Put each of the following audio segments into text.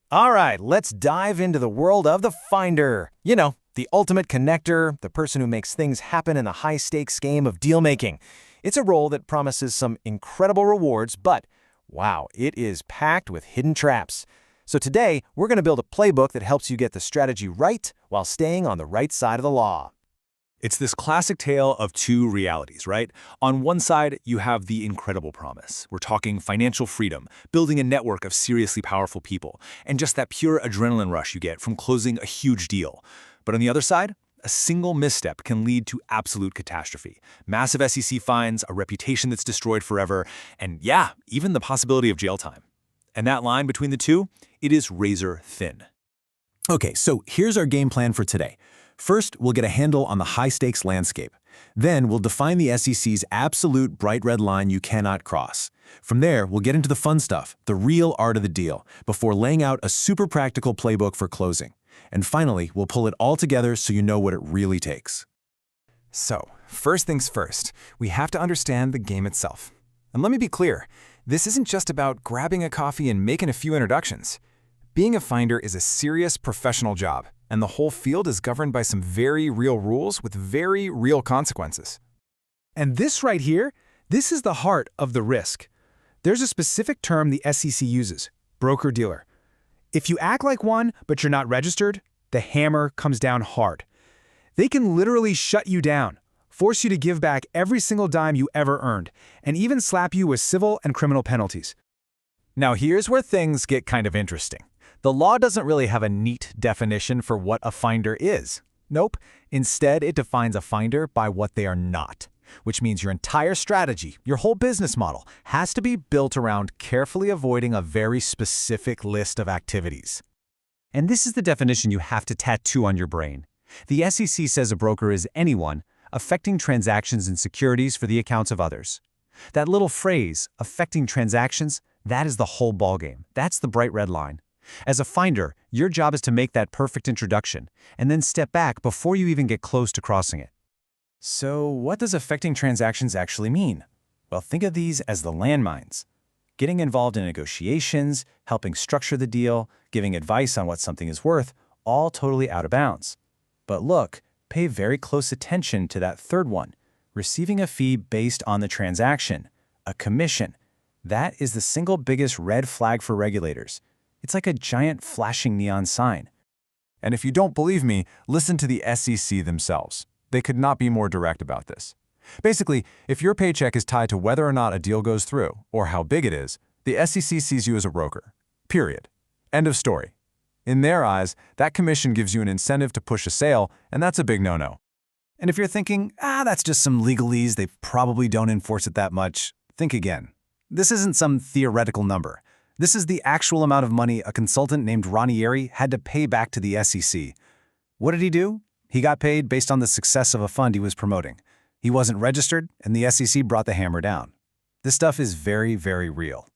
All right, let's dive into the world of the Finder. You know, the ultimate connector, the person who makes things happen in the high-stakes game of deal-making. It's a role that promises some incredible rewards, but wow, it is packed with hidden traps. So today, we're going to build a playbook that helps you get the strategy right while staying on the right side of the law. It's this classic tale of two realities, right? On one side, you have the incredible promise. We're talking financial freedom, building a network of seriously powerful people, and just that pure adrenaline rush you get from closing a huge deal. But on the other side, a single misstep can lead to absolute catastrophe. Massive SEC fines, a reputation that's destroyed forever, and yeah, even the possibility of jail time. And that line between the two, it is razor thin. Okay, so here's our game plan for today. First, we'll get a handle on the high-stakes landscape. Then, we'll define the SEC's absolute bright red line you cannot cross. From there, we'll get into the fun stuff, the real art of the deal, before laying out a super practical playbook for closing. And finally, we'll pull it all together so you know what it really takes. So, first things first, we have to understand the game itself. And let me be clear, this isn't just about grabbing a coffee and making a few introductions. Being a finder is a serious professional job, and the whole field is governed by some very real rules with very real consequences. And this right here, this is the heart of the risk. There's a specific term the SEC uses, broker-dealer. If you act like one, but you're not registered, the hammer comes down hard. They can literally shut you down, force you to give back every single dime you ever earned, and even slap you with civil and criminal penalties. Now here's where things get kind of interesting. The law doesn't really have a neat definition for what a finder is. Nope. Instead, it defines a finder by what they are not, which means your entire strategy, your whole business model, has to be built around carefully avoiding a very specific list of activities. And this is the definition you have to tattoo on your brain. The SEC says a broker is anyone affecting transactions in securities for the accounts of others. That little phrase, affecting transactions, that is the whole ballgame. That's the bright red line. As a finder, your job is to make that perfect introduction, and then step back before you even get close to crossing it. So what does affecting transactions actually mean? Well, think of these as the landmines. Getting involved in negotiations, helping structure the deal, giving advice on what something is worth, all totally out of bounds. But look, pay very close attention to that third one, receiving a fee based on the transaction, a commission. That is the single biggest red flag for regulators. It's like a giant flashing neon sign. And if you don't believe me, listen to the SEC themselves. They could not be more direct about this. Basically, if your paycheck is tied to whether or not a deal goes through, or how big it is, the SEC sees you as a broker. Period. End of story. In their eyes, that commission gives you an incentive to push a sale, and that's a big no-no. And if you're thinking, that's just some legalese, they probably don't enforce it that much, think again. This isn't some theoretical number. This is the actual amount of money a consultant named Ranieri had to pay back to the SEC. What did he do? He got paid based on the success of a fund he was promoting. He wasn't registered, and the SEC brought the hammer down. This stuff is very, very real.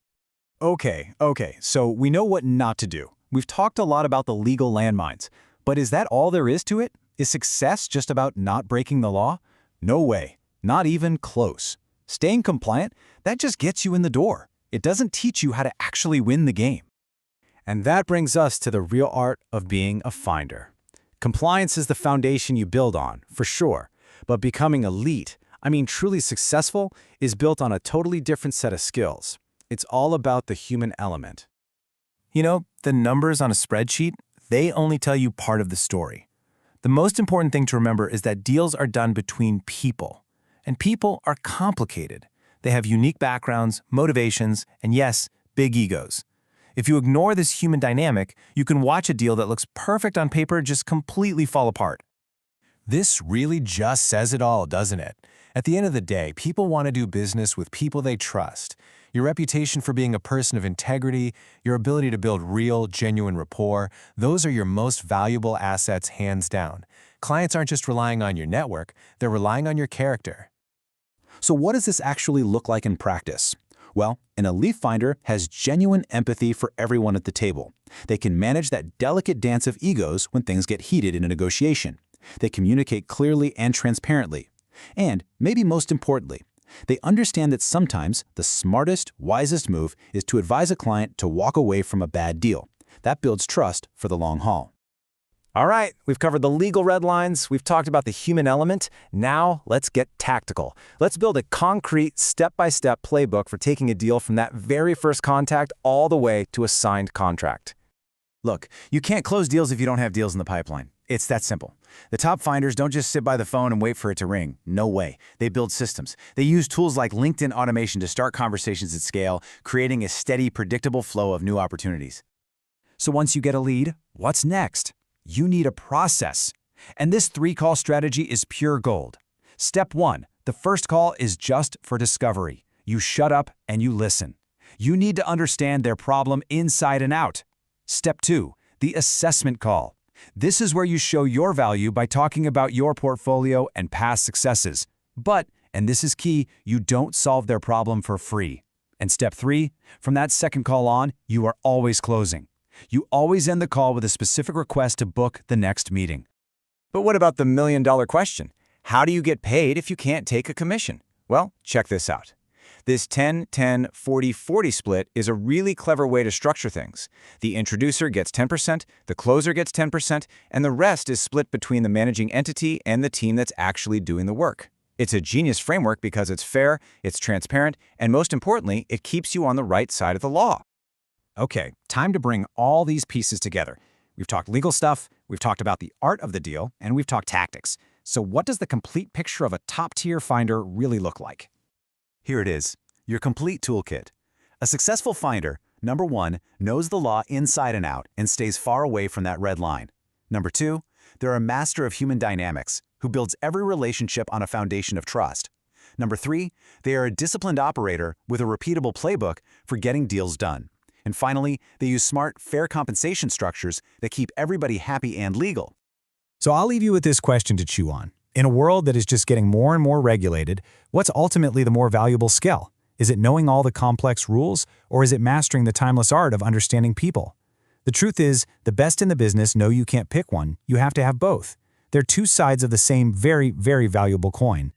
Okay, so we know what not to do. We've talked a lot about the legal landmines, but is that all there is to it? Is success just about not breaking the law? No way, not even close. Staying compliant, that just gets you in the door. It doesn't teach you how to actually win the game. And that brings us to the real art of being a finder. Compliance is the foundation you build on, for sure, but becoming elite, truly successful, is built on a totally different set of skills. It's all about the human element. You know, the numbers on a spreadsheet, they only tell you part of the story. The most important thing to remember is that deals are done between people, and people are complicated. They have unique backgrounds, motivations, and yes, big egos. If you ignore this human dynamic, you can watch a deal that looks perfect on paper just completely fall apart. This really just says it all, doesn't it? At the end of the day, people want to do business with people they trust. Your reputation for being a person of integrity, your ability to build real, genuine rapport, those are your most valuable assets hands down. Clients aren't just relying on your network, they're relying on your character. So what does this actually look like in practice? Well, an elite finder has genuine empathy for everyone at the table. They can manage that delicate dance of egos when things get heated in a negotiation. They communicate clearly and transparently. And, maybe most importantly, they understand that sometimes the smartest, wisest move is to advise a client to walk away from a bad deal. That builds trust for the long haul. All right, we've covered the legal red lines, we've talked about the human element. Now, let's get tactical. Let's build a concrete, step-by-step playbook for taking a deal from that very first contact all the way to a signed contract. Look, you can't close deals if you don't have deals in the pipeline. It's that simple. The top finders don't just sit by the phone and wait for it to ring. No way. They build systems. They use tools like LinkedIn automation to start conversations at scale, creating a steady, predictable flow of new opportunities. So once you get a lead, what's next? You need a process. And this 3-call strategy is pure gold. Step 1, the first call is just for discovery. You shut up and you listen. You need to understand their problem inside and out. Step 2, the assessment call. This is where you show your value by talking about your portfolio and past successes. But, and this is key, you don't solve their problem for free. And step 3, from that second call on, you are always closing. You always end the call with a specific request to book the next meeting. But what about the million-dollar question? How do you get paid if you can't take a commission? Well, check this out. This 10-10-40-40 split is a really clever way to structure things. The introducer gets 10%, the closer gets 10%, and the rest is split between the managing entity and the team that's actually doing the work. It's a genius framework because it's fair, it's transparent, and most importantly, it keeps you on the right side of the law. Okay, time to bring all these pieces together. We've talked legal stuff, we've talked about the art of the deal, and we've talked tactics. So what does the complete picture of a top-tier finder really look like? Here it is, your complete toolkit. A successful finder, number 1, knows the law inside and out and stays far away from that red line. Number 2, they're a master of human dynamics who builds every relationship on a foundation of trust. Number 3, they are a disciplined operator with a repeatable playbook for getting deals done. And finally, they use smart, fair compensation structures that keep everybody happy and legal. So I'll leave you with this question to chew on. In a world that is just getting more and more regulated, what's ultimately the more valuable skill? Is it knowing all the complex rules, or is it mastering the timeless art of understanding people? The truth is, the best in the business know you can't pick one, you have to have both. They're two sides of the same very, very valuable coin.